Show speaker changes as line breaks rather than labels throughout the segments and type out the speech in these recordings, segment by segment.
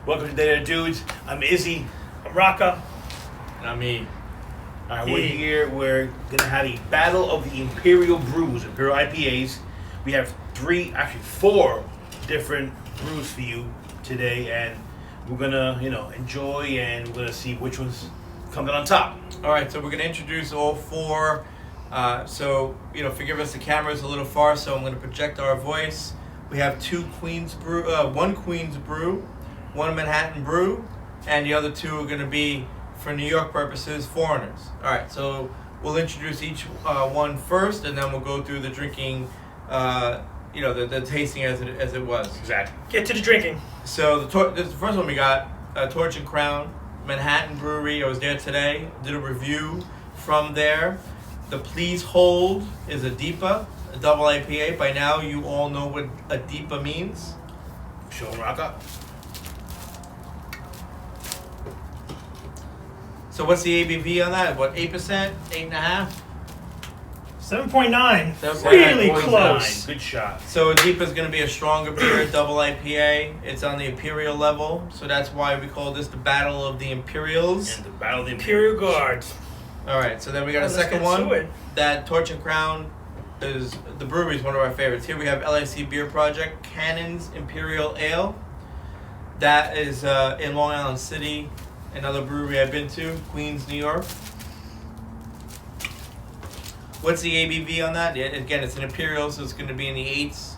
Welcome to Day Dudes. I'm Izzy.
I'm Raka.
And I'm me.
Alright, we're here. We're gonna have a battle of the Imperial Brews, Imperial IPAs. We have four different brews for you today, and we're gonna, enjoy, and we're gonna see which one's coming on top.
All right, so we're gonna introduce all four. Forgive us, the camera's a little far, so I'm gonna project our voice. We have one Queen's Brew, one Manhattan Brew, and the other two are gonna be, for New York purposes, foreigners. All right, so we'll introduce each one first, and then we'll go through the drinking, the tasting as it was.
Exactly.
Get to the drinking.
So this is the first one we got, Torch and Crown, Manhattan Brewery. I was there today, did a review from there. The Please Hold is a DIPA, a double IPA. By now, you all know what a DIPA means.
Show Raka.
So what's the ABV on that? What, 8%? 8.5%?
7.9. Really close.
Good shot.
So a DIPA is going to be a stronger beer, double IPA. It's on the Imperial level, so that's why we call this the Battle of the Imperials.
And the Battle of the
Imperial Guards.
All right, so then we got a second one.
It.
That Torch and Crown is the brewery is one of our favorites. Here we have LIC Beer Project, Cannon's Imperial Ale. That is in Long Island City, another brewery I've been to, Queens, New York. What's the ABV on that? Again, it's an Imperial, so it's going to be in the 8s,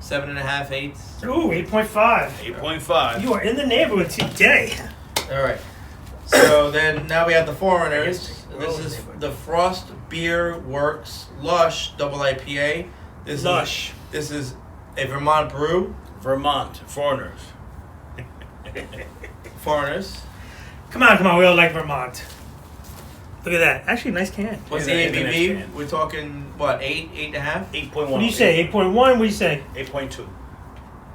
7.5, 8s.
Ooh, 8.5.
8.5.
You are in the neighborhood today.
All right. So then now we have the foreigners.
Yes,
This is the Frost Beer Works Lush Double IPA.
Lush.
This is a Vermont brew.
Vermont. Foreigners.
Foreigners.
Come on. We all like Vermont. Look at that. Actually, nice can.
What's the ABV? We're talking, what, 8, 8.5?
8.1.
What do you say? 8.1? What do you say?
8.2.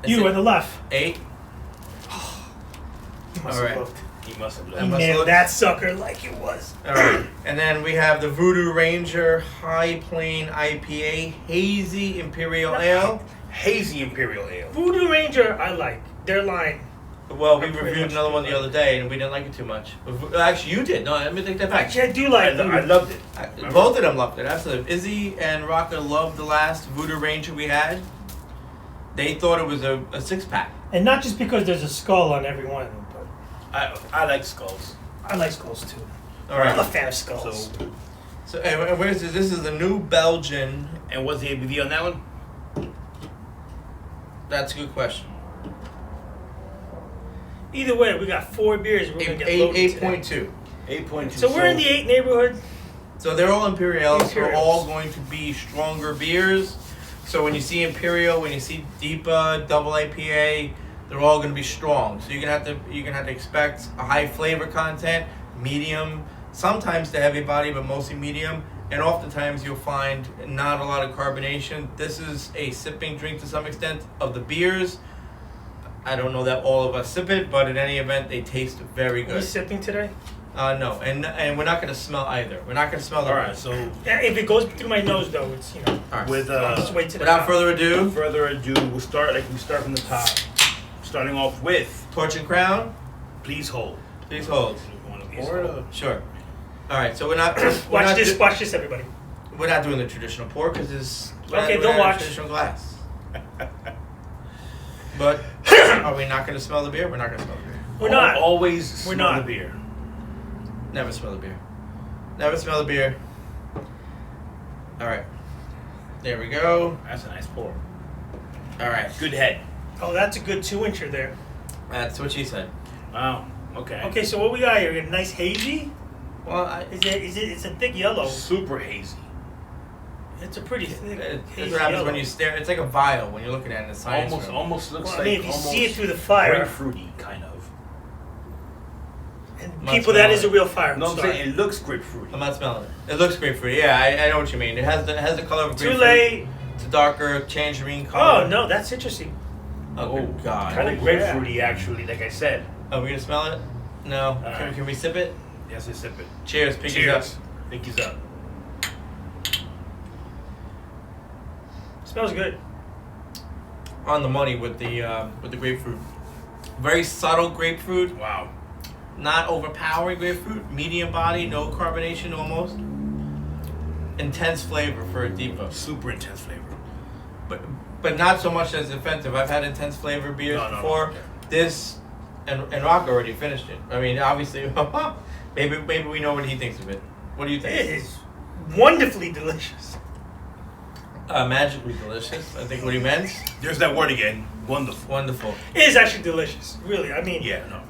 You on the left.
8?
You must
All
have
right.
looked.
He must have
I
looked.
must
Nailed
look.
that sucker like it was.
All right. And then we have the Voodoo Ranger High Plain IPA Hazy Imperial Ale.
Hazy Imperial Ale.
Voodoo Ranger, I like. Their line.
Well, we
I pretty
reviewed
much
another
do
one the
like
other day, and we didn't like it too much. Actually, you did. No, let me take that back.
Actually, I do like
I loved it.
Both of them loved it. Absolutely. Izzy and Raka loved the last Voodoo Ranger we had. They thought it was a 6-pack.
And not just because there's a skull on every one of them, but
I like skulls.
I like skulls too.
All
I'm a
right.
fan of skulls.
So and where's this? This is the New Belgian.
And what's the ABV on that one?
That's a good question.
Either way, we got 4 beers. We're going to get loaded today.
8.2.
8.2.
So we're in the 8 neighborhood.
So they're all Imperials. They're
Imperials.
all going to be stronger beers. So when you see Imperial, when you see DIPA, double IPA, they're all going to be strong. So you're gonna have to expect a high flavor content, medium, sometimes the heavy body, but mostly medium. And oftentimes you'll find not a lot of carbonation. This is a sipping drink to some extent of the beers. I don't know that all of us sip it, but in any event, they taste very
Are we
good.
sipping today?
No, and we're not going to smell either. We're not going to smell the
Alright, so
Yeah, if it goes through my nose, though, it's,
All right.
with
just wait to the
Without
top.
further ado,
we'll start from the top. Starting off with
Torch and Crown,
Please Hold.
please hold.
One of these.
Sure. All right, so we're not.
Watch this, everybody.
We're not doing the traditional pour because it's.
Okay, don't watch.
Traditional glass. But are we not going to smell the beer? We're not going to smell the beer.
We're not.
Always
We're
smell
not.
the beer.
Never smell the beer. Never smell the beer. All right. There we go.
That's a nice pour.
All right.
Good head.
Oh, that's a good 2-incher there.
That's what she said.
Wow. Okay.
Okay, so what we got here? A nice hazy?
Well,
It's a thick yellow.
Super hazy.
It's a pretty thick
that's
hazy
what happens
yellow.
when you stare. It's like a vial when you're looking at it in the science room.
Almost looks
Well,
like
I mean, if you
almost
see it through the fire.
grapefruity kind of.
And
Must
people, that
smell
is a
it.
real fire.
No, I'm
Sorry.
saying it looks grapefruity.
I'm not smelling it. It looks grapefruit. Yeah, I know what you mean. It has the color of
Too
grapefruit.
late.
It's a darker tangerine color.
Oh, no, that's citrusy.
Oh, good God.
Kind of grapefruity, actually, like I said.
Are we going to smell it? No.
right.
Can we sip it?
Yes, let's sip it.
Cheers. Pinkies up.
Cheers. Pinkies up.
Smells good.
On the money with the grapefruit. Very subtle grapefruit.
Wow.
Not overpowering grapefruit. Medium body, no carbonation almost. Intense flavor for a Deepa.
Super intense flavor.
But not so much as offensive. I've had intense flavor beers before.
No.
This and Rock already finished it. I mean, obviously, maybe we know what he thinks of it. What do you think?
It is wonderfully delicious.
Magically delicious. I think what he meant.
There's that word again. Wonderful.
Wonderful.
It is actually delicious. Really, I mean.
Yeah, no.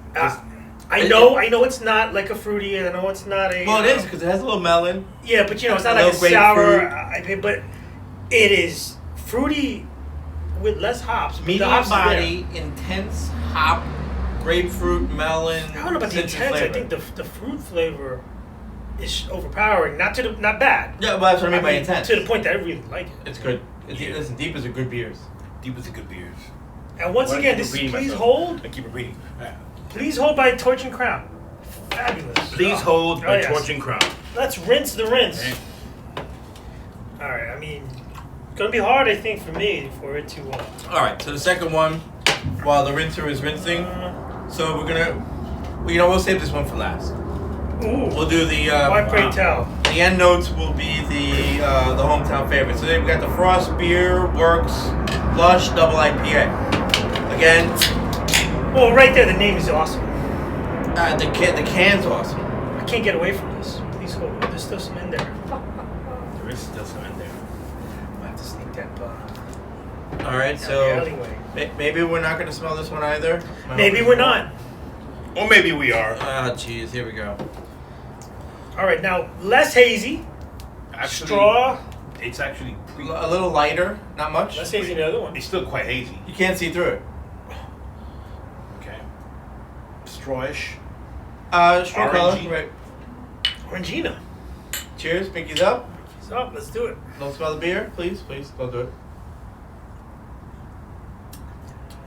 I know it's not like a fruity, and I know it's not a.
Well, it is because it has a little melon.
Yeah, but it's not
A
like a
little
sour. But it is fruity with less hops. But the
Medium
hops are there.
body, intense hop, grapefruit, melon.
I don't know about the
citrus
intense.
flavor.
I think the fruit flavor is overpowering. Not bad.
Yeah, well, that's what I mean by intense.
To the point that I really like it.
It's good. Listen, Deep is a good beers.
Deep is a good beers.
And once
Why do I
again,
keep
this is
repeating
Please
myself?
Hold.
I keep repeating.
Please Hold by Torch and Crown. Fabulous.
Please hold by
yes.
Torch and Crown.
Let's rinse the rinse.
Okay.
All right. I mean, it's gonna be hard, I think, for me for it to.
All right, so the second one, while the rinser is rinsing, so we'll save this one for last.
Ooh.
We'll do the.
Why pray tell?
The end notes will be the hometown favorite. So then we got the Frost Beer Works Lush Double IPA. Again,
Well, right there, the name is awesome.
the can's awesome.
I can't get away from this. Please hold. There's still some in there.
There is still some in there.
I have to sneak that
All right,
down the
so
alleyway.
maybe we're not going to smell this one either.
Maybe we're not.
Or maybe we are.
Ah, jeez, here we go.
All right, now less hazy.
Actually,
Straw.
It's actually
A little lighter, not much.
Less hazy than the other one.
It's still quite hazy.
You can't see through it.
Okay. Strawish.
Straw
Orangey.
color, right?
Orangina.
Cheers, pinkies up.
So let's do it.
Don't smell the beer, please, don't do it.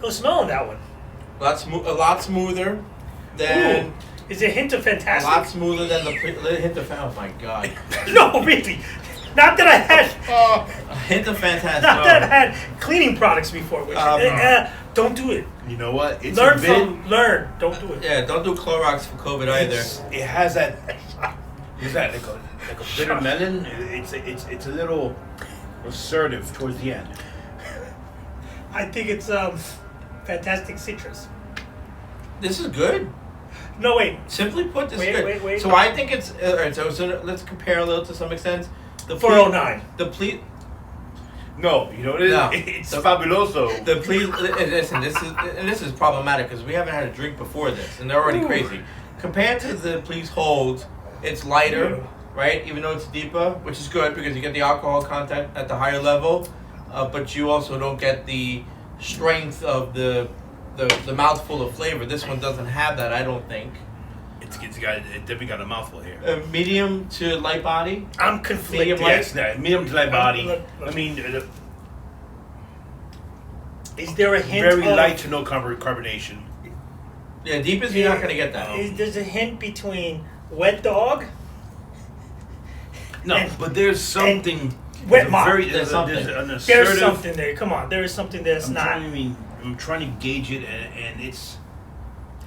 No smell on that one.
A lot smoother than
Ooh. Is it a hint of
a lot
fantastic?
smoother than the hint of oh my god,
No, really. Not that I had.
a hint of fantastic.
Not that I had cleaning products before. Which, don't do it.
You know what? It's
Learn
a bit.
learn. Don't do it.
Yeah, don't do Clorox for COVID either.
It has that. Is that like a bitter melon? It's a little assertive towards the end.
I think it's fantastic citrus.
This is good.
No, wait.
Simply put, this
Wait,
is good.
wait.
So I think it's all right. So let's compare a little to some extent. The
409.
The please.
No, you know what it is?
No.
It's fabuloso.
The please listen. This is problematic because we haven't had a drink before this, and they're already crazy. Compared to the please hold, it's lighter, right? Even though it's deeper, which is good because you get the alcohol content at the higher level, but you also don't get the strength of the mouthful of flavor. This one doesn't have that, I don't think.
It definitely got a mouthful here.
Medium to light body.
I'm conflicted.
Medium light?
Yes, that medium to light body.
Look.
I mean,
Is there a hint
very
of,
light to no carbonation.
Yeah, deepest you're not gonna get that.
There's a hint between wet dog
No,
And-
but there's something.
wet mop.
There's something.
There's an
There's
assertive.
something there. Come on, there is something that's not.
I'm trying to gauge it, and it's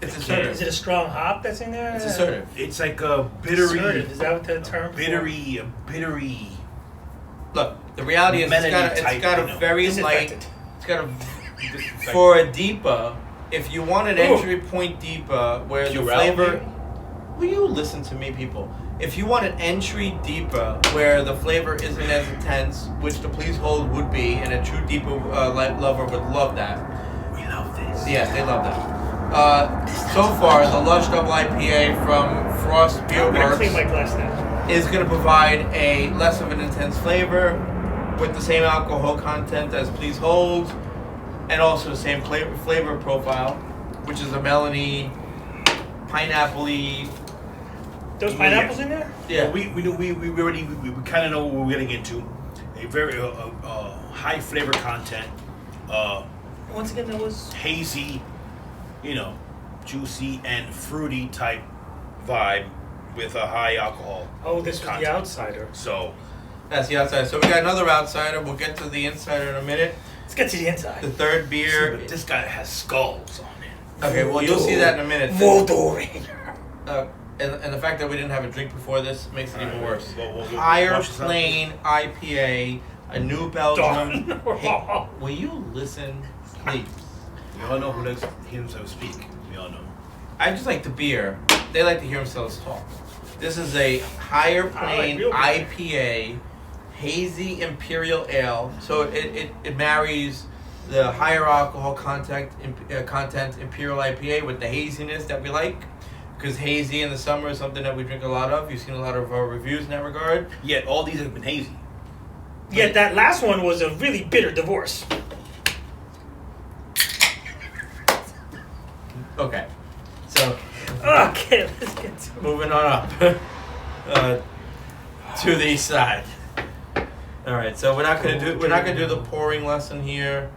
It's
Okay.
assertive.
Is it a strong hop that's in there?
It's assertive.
it's like a bittery,
Assertive, is that what the term?
bittery.
Look, the reality is it's got
Melony
a
type,
very
Disinfected.
light. It's got a for a deepa. If you want an
Ooh.
entry point deepa where the
Purell,
flavor,
maybe?
will you listen to me, people? If you want an entry deepa where the flavor isn't as intense, which the please hold would be, and a true deepa lover would love that.
We love this.
Yes, they love that. So far, the Lush Double IPA from Frost Beer
I'm gonna
Works
clean my glass now.
is going to provide a less of an intense flavor with the same alcohol content as Please Hold, and also the same flavor profile, which is a melony, pineapple-y.
Those pineapples in there?
Yeah.
Well, we already kind of know what we're getting into. A very high flavor content,
Once again, that was.
hazy, juicy and fruity type vibe with a high alcohol.
Oh, this was
Content.
the outsider.
So
That's the outside. So we got another outsider. We'll get to the insider in a minute.
Let's get to the
The
inside.
third beer.
but this guy has skulls on it.
Okay, well, you'll see that in a minute.
Voodoo Ranger.
And the fact that we didn't have a drink before this makes it even worse.
We'll
Higher
wash this out.
Plain IPA, a New Belgium.
Done.
Hey, will you listen, please?
We all know who likes to hear themselves speak. We all know.
I just like the beer. They like to hear themselves talk. This is a Higher Plain
real beer.
IPA, Hazy Imperial Ale. So it marries the higher alcohol content Imperial IPA with the haziness that we like. Because hazy in the summer is something that we drink a lot of. You've seen a lot of our reviews in that regard.
Yet all these have been hazy.
Yet that last one was a really bitter divorce.
Okay, so
Okay, let's get to it.
moving on up to the east side. All right, so we're not gonna do the pouring lesson here.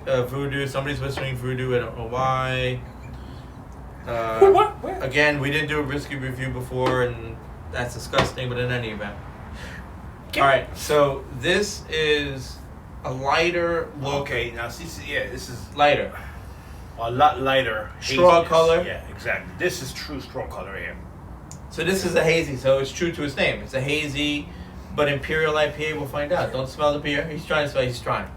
Voodoo. Somebody's whispering voodoo. I don't know why.
What? Where?
Again, we didn't do a whiskey review before, and that's disgusting. But in any event,
Okay.
all right. So this is a lighter look.
Okay, now see, this is
Lighter.
a lot lighter.
Straw
haziness.
color?
Yeah, exactly. This is true straw color here.
So this is a hazy. So it's true to its name. It's a hazy, but Imperial IPA. We'll find out. Don't smell the beer. He's trying to smell.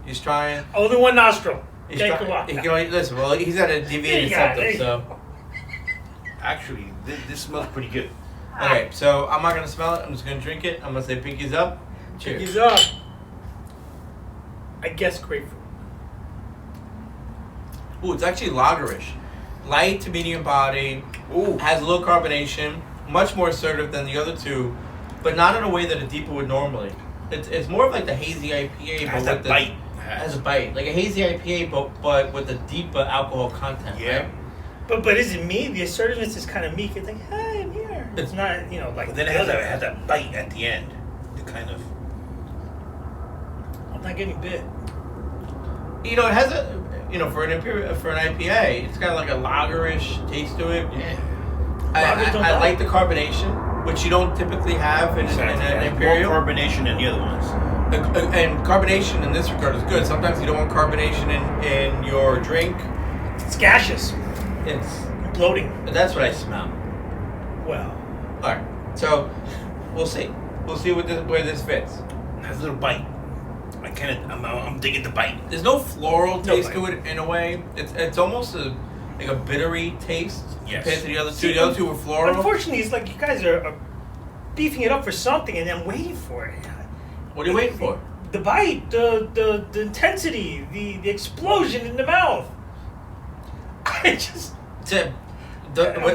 He's trying.
Only one nostril.
He's
Can't
trying.
go up.
He can only, listen. Well, he's got a deviated
Yeah,
septum. So.
Actually, this smells pretty good.
Okay, so I'm not gonna smell it. I'm just gonna drink it. I'm gonna say pinkies up. Cheers.
He's up. I guess grapefruit.
Ooh, it's actually lagerish, light to medium body.
Ooh,
Has low carbonation, much more assertive than the other two, but not in a way that a deeper would normally. It's more of like the hazy IPA,
has
but
that
with the
bite.
has a bite, like a hazy IPA, but with a deeper alcohol content.
Yeah.
Right?
But is it me? The assertiveness is kind of meek. It's like, hey, I'm here. It's not, like.
But then it has that bite at the end. The kind of.
I'm not getting bit.
You know, it has a for an IPA, it's got like a lagerish taste to it.
Yeah.
I like the carbonation, which you don't typically have in an Imperial.
More carbonation than the other ones.
And carbonation in this regard is good. Sometimes you don't want carbonation in your drink.
It's gaseous.
It's
Bloating.
that's what I smell.
Well.
All right, so we'll see. We'll see where this fits.
It has a little bite. I'm digging the bite.
There's no floral taste
bite.
to it in a way. It's almost like a bittery taste
Yes.
compared to the other two.
See,
The other two were floral.
Unfortunately, it's like you guys are beefing it up for something, and I'm waiting for it.
What are you waiting for?
The bite, the intensity, the explosion in the mouth. I just.
With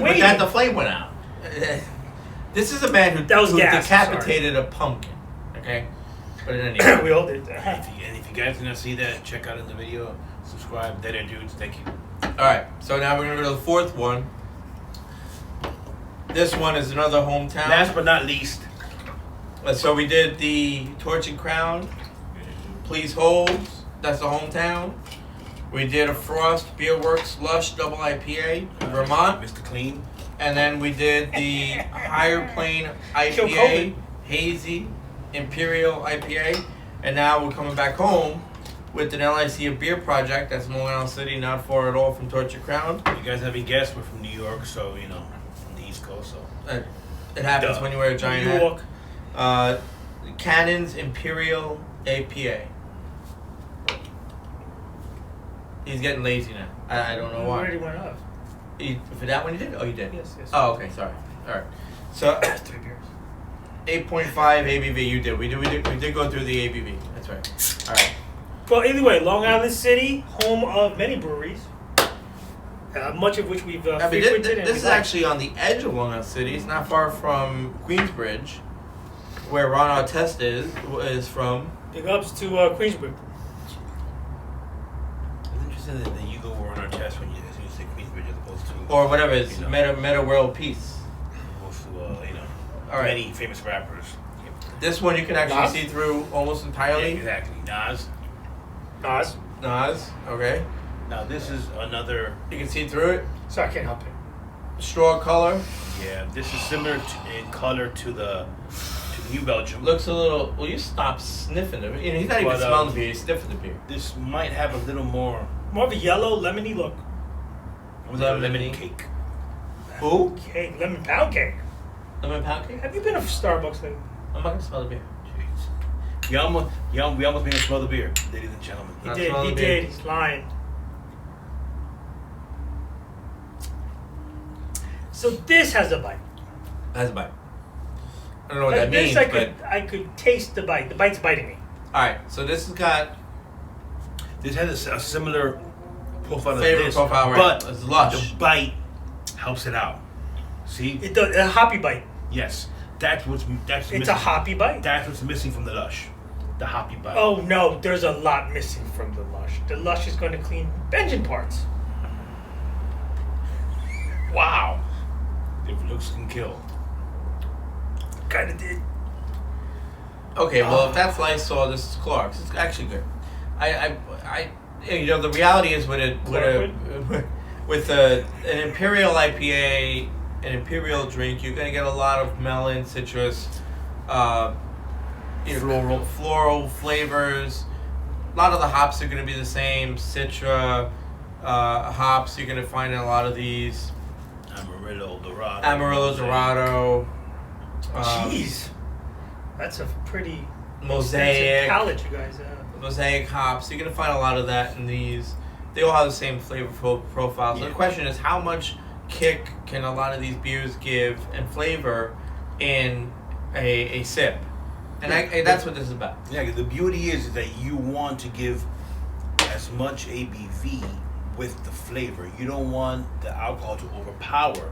waiting.
that, the flame went out. This is a man who
That was gas,
decapitated a pumpkin. Okay, but in any event.
We all did.
And if you guys did not see that, check out in the video. Subscribe. Dead Air Dudes. Thank you.
All right, so now we're gonna go to the fourth one. This one is another hometown.
Last but not least.
So we did the Torch and Crown. Please hold. That's the hometown. We did a Frost Beer Works Lush Double IPA in Vermont.
Mr. Clean.
And then we did the Higher Plain
Show
IPA,
COVID.
Hazy Imperial IPA. And now we're coming back home with an LIC of beer project that's in Long Island City, not far at all from Torch and Crown.
You guys haven't guessed, we're from New York, so, from the East Coast, so.
It happens
Duh.
when you wear a giant
New
hat.
York.
Cannon's Imperial APA. He's getting lazy now. I don't know
We
why.
already went up.
For that one you did? Oh, you did?
Yes, yes.
Oh, okay, sorry. All right. So,
3 beers.
8.5 ABV you did. We did go through the ABV. That's right. All right.
Well, either way, Long Island City, home of many breweries, much of which we've
I mean,
frequented.
this is actually on the edge of Long Island City. It's not far from Queensbridge, where Ron Artest is from.
Big ups to Queensbridge.
It's interesting that you go on our chest when you say Queensbridge as opposed to.
Or whatever it is. Meta World Peace.
Opposed to,
All right.
many famous rappers.
This one you can actually
Nas?
see through almost
Yeah,
entirely.
exactly.
Nas.
Nas, okay.
Now this is another.
You can see through it.
So I can't help it.
Straw color.
Yeah, this is similar in color to the New Belgium.
Looks a little. Will you stop sniffing it? He's not even
But,
smelling the beer. He's sniffing the beer.
This might have a little more.
More of a yellow, lemony look.
I'm gonna go
Lemony.
lemon cake.
Who?
Cake, lemon pound cake.
Lemon pound cake?
Have you been to Starbucks lately?
I'm not gonna smell the beer.
Jeez. We almost made him smell the beer, ladies and gentlemen.
He
Not
did.
smelling
He
beer.
did. He's lying. So this has a bite.
That's a bite. I don't know what that
This
means,
I could taste the bite. The bite's biting me.
alright, so this has got
This has a similar profile to
flavor
this,
profile, right?
but
It's lush.
the bite helps it out. See?
It does a hoppy bite.
Yes, that's
It's
missing.
a hoppy bite.
That's what's missing from the Lush, the hoppy bite.
Oh no, there's a lot missing from the Lush. The Lush is going to clean engine parts.
Wow! If looks can kill.
Kind of did.
Okay, well, if that's Lysol, this is Clorox. It's actually good. You know, the reality is with an Imperial IPA, an Imperial drink, you're gonna get a lot of melon, citrus, floral flavors. A lot of the hops are gonna be the same. Citra hops, you're gonna find in a lot of these.
Amarillo Dorado.
Amarillo Dorado.
Jeez, that's a pretty
Mosaic.
expensive palate you guys have.
Mosaic hops. You're gonna find a lot of that in these. They all have the same flavor profile. So
Yeah.
the question is, how much kick can a lot of these beers give and flavor in a sip? And that's what this is about.
Yeah, 'cause the beauty is that you want to give as much ABV with the flavor. You don't want the alcohol to overpower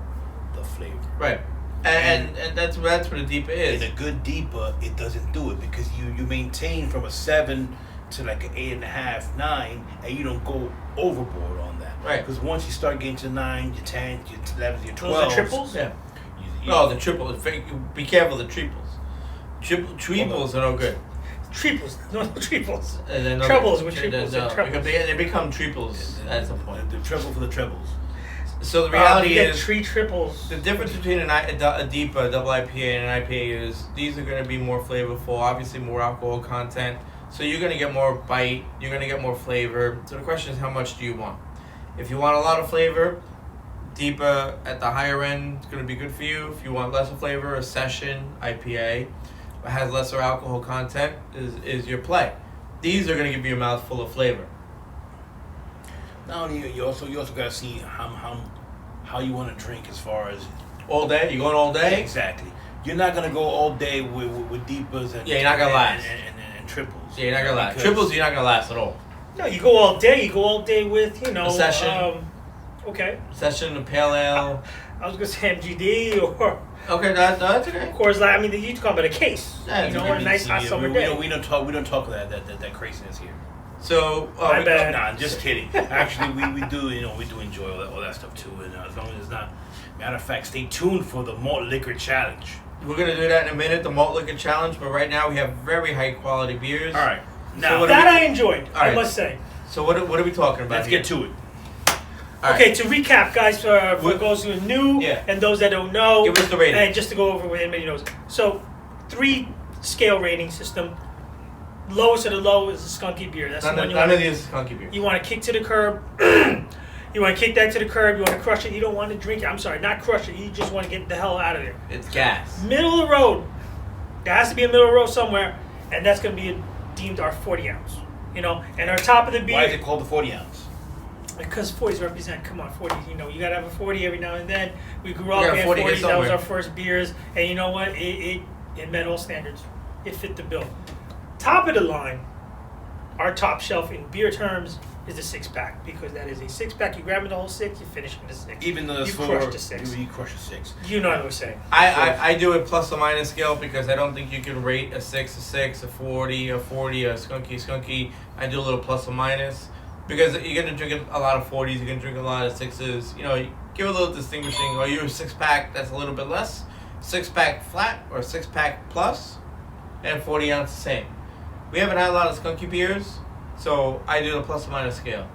the flavor.
Right. And that's where the deeper is.
In a good deeper, it doesn't do it because you maintain from a 7 to like an 8.5, 9, and you don't go overboard on that.
Right.
Because once you start getting to 9, your 10, your 11, your 12.
Those are triples.
Yeah.
You,
No, the triple. Be careful of the triples. Triples are no good.
Triples, no triples.
And then
Trebles with triples and trebles.
Because they become triples at some point.
The treble for the trebles.
So the reality
you get
is,
3 triples.
the difference between a deep double IPA and an IPA is these are going to be more flavorful, obviously more alcohol content. So you're going to get more bite, you're going to get more flavor. So the question is, how much do you want? If you want a lot of flavor, deeper at the higher end is going to be good for you. If you want lesser flavor, a session IPA that has lesser alcohol content is your play. These are going to give you a mouthful of flavor.
Not only you also gotta see how you want to drink as far as
All day? You going all day?
exactly. You're not gonna go all day with deepers and
Yeah, you're not gonna last.
and triples.
Yeah, you're not going to last.
Because-
Triples, you're not going to last at all.
No, you go all day. You go all day with
A session.
Okay,
Session, a pale ale.
I was gonna say MGD or
Okay, that's okay.
of course. Like, I mean, you talk about a case.
Yeah,
You know,
it's
a nice hot summer day.
We don't talk that craziness here.
So,
My bad.
Nah, just kidding. Actually, we do enjoy all that stuff too. And as long as it's not, matter of fact, stay tuned for the malt liquor challenge.
we're going to do that in a minute, the Malt Liquor Challenge, but right now we have very high quality beers.
All right,
So
now
what
That I enjoyed.
All
I
right.
must say.
So what are we talking about
let's
here?
get to it.
All right.
Okay, to recap, guys, for those who are new
Yeah.
and those that don't know,
Give us the rating.
and just to go over what anybody knows. So, 3 scale rating system. Lowest of the low is a skunky beer. That's the one
None of these skunky beers.
you want to kick to the curb. You want to kick that to the curb. You want to crush it. You don't want to drink it. I'm sorry, not crush it. You just want to get the hell out of there.
It's gas.
Middle of the road. There has to be a middle of the road somewhere, and that's going to be deemed our 40 ounce. You know, and our top of the beer.
Why is it called the 40 ounce?
Because 40s represent, come on, 40s, you know, you gotta have a 40 every now and then. We grew up
got a
in
40 here
40s, that was
somewhere.
our first beers, and you know what? It met all standards. It fit the bill. Top of the line, our top shelf in beer terms is the 6-pack, because that is a 6-pack. You grab it the whole 6, you finish in the 6.
Even though it's
you
4,
crush the 6.
you crush a 6.
You know what I'm saying.
I do a plus or minus scale because I don't think you can rate a 6, a 40, a skunky. I do a little plus or minus because you're going to drink a lot of 40s, you're going to drink a lot of 6s. You know, give a little distinguishing. Are you a 6-pack that's a little bit less? 6-pack flat or 6-pack plus? And 40 ounce the same. We haven't had a lot of skunky beers, so I do the plus or minus scale.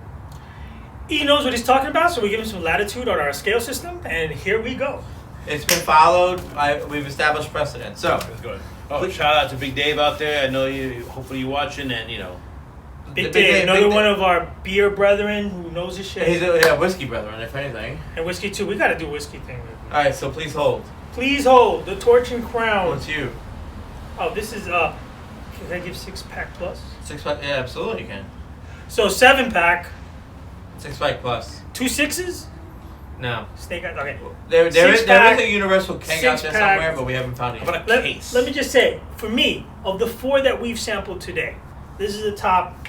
He knows what he's talking about, so we give him some latitude on our scale system, and here we go.
It's been followed. We've established precedent. So,
That's good. Oh, shout out to Big Dave out there. I know you. Hopefully you're watching, and you know.
Big Dave, another one of our beer brethren who knows his shit.
He's a whiskey brethren, if anything.
And whiskey too. We gotta do whiskey thing.
All right, so please hold.
Please hold the Torch and Crown.
What's you?
Oh, this is can I give 6-pack plus?
6-pack? Yeah, absolutely you can.
So 7-pack.
6-pack plus.
2 6s?
No.
Snake Eyes. Okay.
There is a universal keg out there
Six-pack.
somewhere, but we haven't found it yet.
Let me just say, for me, of the 4 that we've sampled today, this is the top,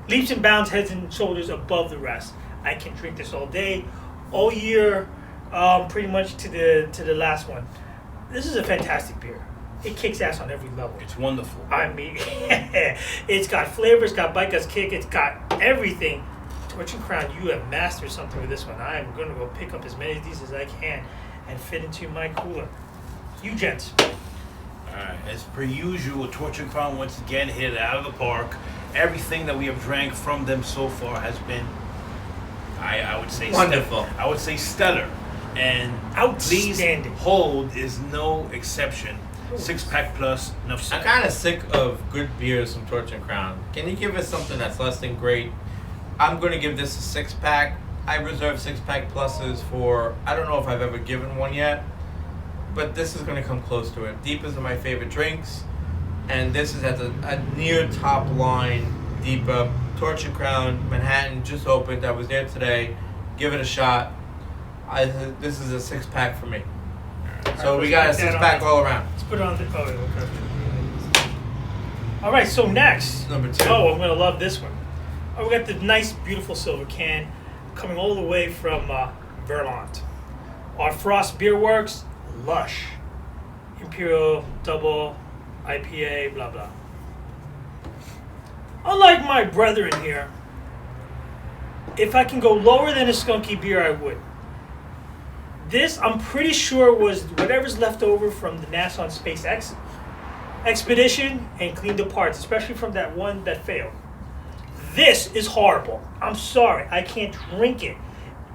leaps and bounds, heads and shoulders above the rest. I can drink this all day, all year, pretty much to the last one. This is a fantastic beer. It kicks ass on every level.
It's wonderful.
I mean, it's got flavor, it's got bite, it's kick, it's got everything. Torch and Crown, you have mastered something with this one. I am going to go pick up as many of these as I can and fit into my cooler. You gents.
Alright, as per usual, Torch and Crown once again hit it out of the park. Everything that we have drank from them so far has been, I would say,
wonderful.
I would say stellar. And
outstanding.
Please Hold is no exception. 6-pack plus, enough said.
I'm kind of sick of good beers from Torch and Crown. Can you give us something that's less than great? I'm going to give this a 6-pack. I reserve 6-pack pluses for, I don't know if I've ever given one yet, but this is going to come close to it. Deepas are my favorite drinks, and this is at a near top line Deepa. Torch and Crown, Manhattan, just opened. I was there today. Give it a shot. This is a 6-pack for me. So we got a 6-pack all around.
Let's put it on the, okay. All right, so next.
Number 2.
Oh, I'm going to love this one. Oh, we got the nice, beautiful silver can coming all the way from Vermont. Our Frost Beer Works, Lush, Imperial Double, IPA, blah, blah. Unlike my brethren here, if I can go lower than a skunky beer, I would. This, I'm pretty sure, was whatever's left over from the NASA and SpaceX expedition and cleaned the parts, especially from that one that failed. This is horrible. I'm sorry. I can't drink it.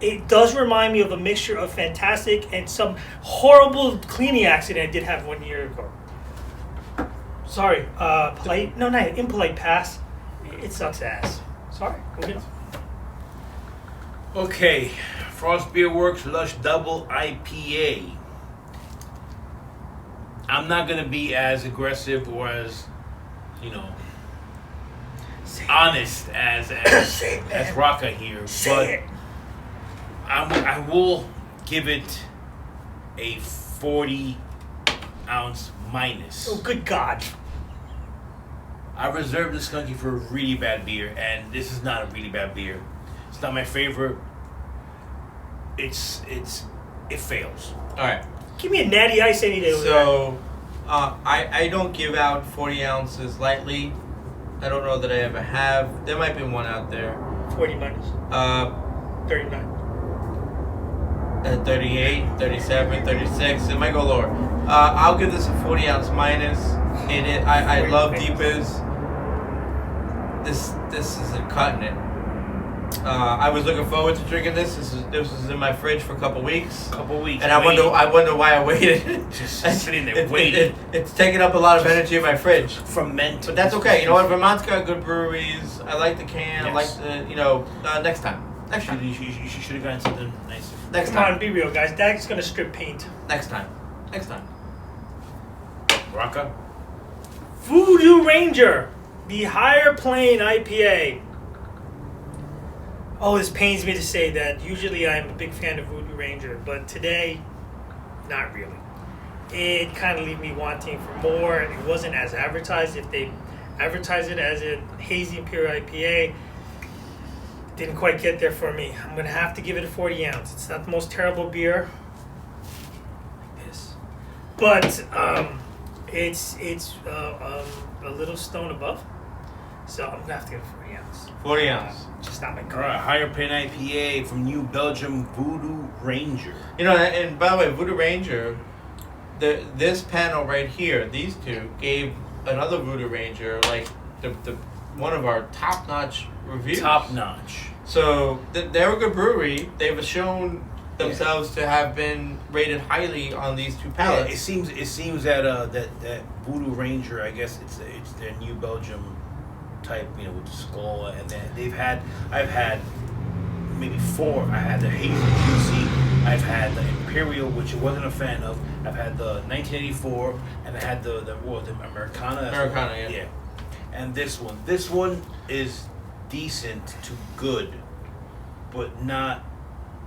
It does remind me of a mixture of fantastic and some horrible cleaning accident I did have 1 year ago. Sorry. Impolite pass. It sucks ass. Sorry.
Okay. Frost Beer Works Lush Double IPA. I'm not going to be as aggressive or as, honest as Raka here, but I will give it a 40-ounce minus.
Oh, good God.
I reserved the Skunky for a really bad beer, and this is not a really bad beer. It's not my favorite. It fails.
All right.
Give me a natty ice any day.
So, I don't give out 40 ounces lightly. I don't know that I ever have. There might be one out there.
40 minus. 39.
38, 37, 36. It might go lower. I'll give this a 40-ounce minus. I love Deepas. This isn't cutting it. I was looking forward to drinking this. This was in my fridge for a couple weeks. And I wonder why I waited.
Just sitting there waiting.
It's taking up a lot of energy in my fridge.
Ferment.
But that's okay. You know what? Vermont's got good breweries. I like the can.
Yes.
I like the, next time. Next time.
You should have gotten something nicer.
Next
Come
time.
on, be real, guys. Dad's gonna strip paint.
Next time.
Raka?
Voodoo Ranger, the Higher Plane IPA. Oh, this pains me to say that. Usually I'm a big fan of Voodoo Ranger, but today, not really. It kind of left me wanting for more. It wasn't as advertised. If they advertised it as a Hazy Imperial IPA, didn't quite get there for me. I'm going to have to give it a 40 ounce. It's not the most terrible beer. Like this. But it's a little stone above. So I'm going to have to give it a 40 ounce.
40 ounce.
Just not my
All
cup.
right, Higher Plane IPA from New Belgium, Voodoo Ranger.
And by the way, Voodoo Ranger, this panel right here, these two, gave another Voodoo Ranger like the one of our top-notch reviews.
Top notch.
So they're a good brewery. They've shown themselves to have been rated highly on these two pallets.
Yeah, it seems that that Voodoo Ranger, I guess it's their New Belgium type, with the skull, and then I've had maybe 4. I had the Hazy Juicy, I've had the Imperial, which I wasn't a fan of. I've had the 1984, and I had the Americana.
Americana, yeah.
And this one is decent to good, but not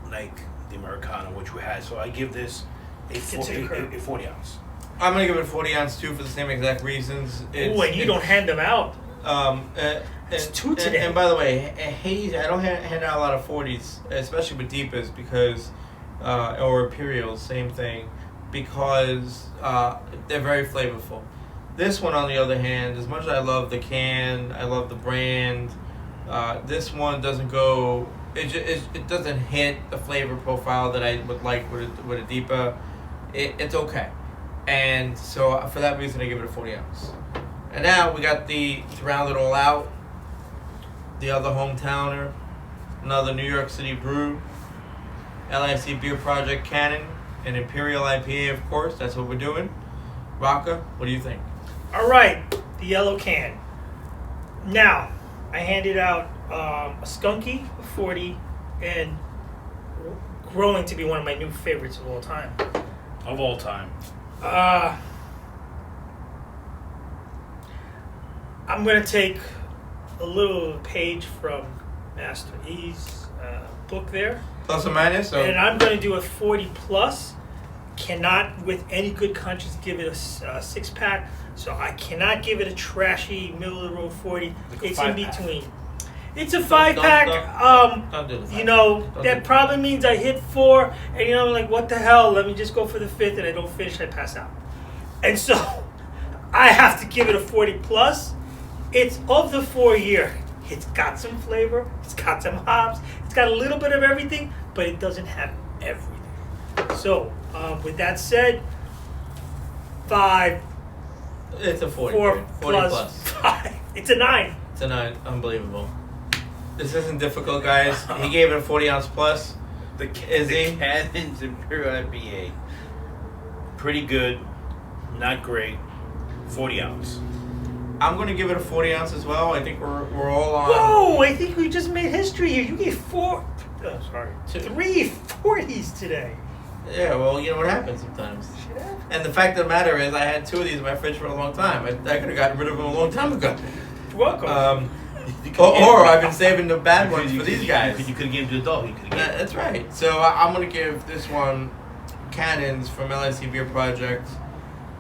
like the Americana, which we had. So I give this a 40 ounce.
I'm gonna give it a 40 ounce too for the same exact reasons.
Oh, and you don't hand them out.
It's
2 today.
And by the way, Hazy, I don't hand out a lot of 40s, especially with Deepas, because or Imperials, same thing, because they're very flavorful. This one, on the other hand, as much as I love the can, I love the brand, this one doesn't go. It doesn't hit the flavor profile that I would like with a Deepa. It's okay, and so for that reason, I give it a 40 ounce. And now we got to round it all out, the other hometowner, another New York City brew, LIC Beer Project Cannon, an Imperial IPA, of course. That's what we're doing. Raka, what do you think?
All right, the yellow can. Now, I handed out a Skunky, a 40, and growing to be one of my new favorites of all time.
Of all time.
I'm going to take a little page from Master E's book there.
Plus or minus? Or?
And I'm going to do a 40 plus. Cannot, with any good conscience, give it a 6-pack. So I cannot give it a trashy, middle-of-the-road 40. It's in between. It's a 5-pack.
Don't do the 5.
That probably means I hit 4, and I'm like, what the hell? Let me just go for the 5th, and I don't finish, I pass out. And so I have to give it a 40 plus. It's of the 4-year. It's got some flavor. It's got some hops. It's got a little bit of everything, but it doesn't have everything. So, with that said, 5.
It's a 40.
4
40
plus 5. It's a 9.
It's a 9. Unbelievable. This isn't difficult, guys. He gave it a 40 ounce plus.
The Cannon's Imperial IPA. Pretty good. Not great. 40 ounce.
I'm going to give it a 40 ounce as well. I think we're all on.
Whoa! I think we just made history here. You gave 3 40s today.
Yeah, well, you know what happens sometimes.
Shit happens.
And the fact of the matter is, I had 2 of these in my fridge for a long time. I could have gotten rid of them a long time ago.
You're welcome.
Or I've been saving the bad ones for these guys.
You could have given it to the dog.
That's right. So I'm going to give this one, Cannons from LIC Beer Project,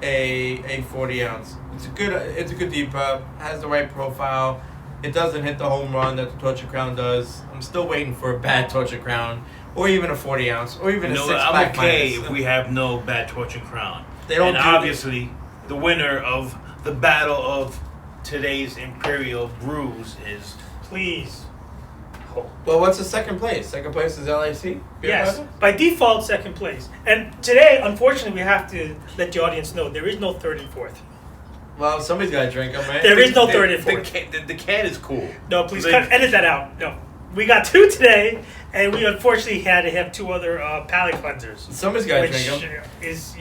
a 40 ounce. It's a good Deepa. Has the right profile. It doesn't hit the home run that the Torture Crown does. I'm still waiting for a bad Torture Crown, or even a 40 ounce, or even a 6-pack.
I'm okay
minus.
if we have no bad Torture Crown.
They don't.
And obviously, the winner of the battle of today's Imperial Brews is.
Please.
Well, what's the second place? Second place is LIC?
Yes, by default, second place. And today, unfortunately, we have to let the audience know there is no 3rd and 4th.
Well, somebody's got to drink them, right?
There is no 3rd and 4th.
The can is cool.
No, please edit that out. No. We got 2 today, and we unfortunately had to have 2 other palate cleansers.
Somebody's got to drink them.
Which is,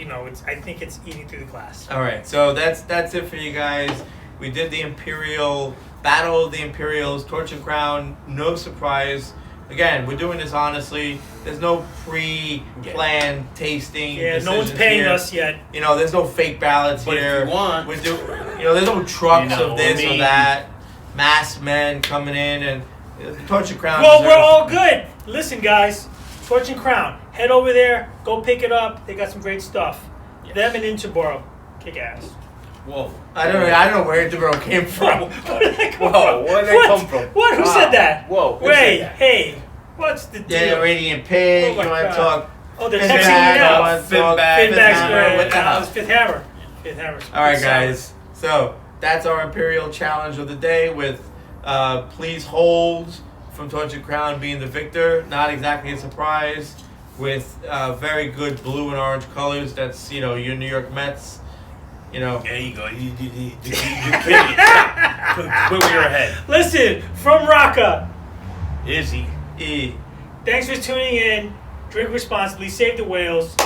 I think it's eating through the glass.
All right, so that's it for you guys. We did the Imperial Battle of the Imperials, Torture Crown. No surprise. Again, we're doing this honestly. There's no pre-planned tasting.
Yeah, no one's paying us yet.
There's no fake ballots
but
here.
If you want,
there's no trucks of this or that. Masked men coming in and Torture Crown.
Well, we're all good. Listen, guys, Torture Crown. Head over there. Go pick it up. They got some great stuff.
Yes.
Them and Interboro. Kick ass.
Whoa. I don't know where Interboro came from.
Where did that come
Whoa,
from?
where did that come from?
What? Who said that?
Whoa.
Wait, hey. What's the deal?
Yeah, Radiant Pig.
Oh my
you want to
God.
talk?
Oh, they're
Fifth
texting you
Hammer,
now.
you wanna talk
Fifth Hammer.
What the hell?
Fifth Hammer. Fifth Hammer.
All right, guys. So that's our Imperial Challenge of the day with Please Hold from Torture Crown being the victor. Not exactly a surprise with very good blue and orange colors. That's, your New York Mets.
There you go. You're killing it. Quit with your head.
Listen, from Raka.
Izzy.
E.
Thanks for tuning in. Drink responsibly. Save the whales.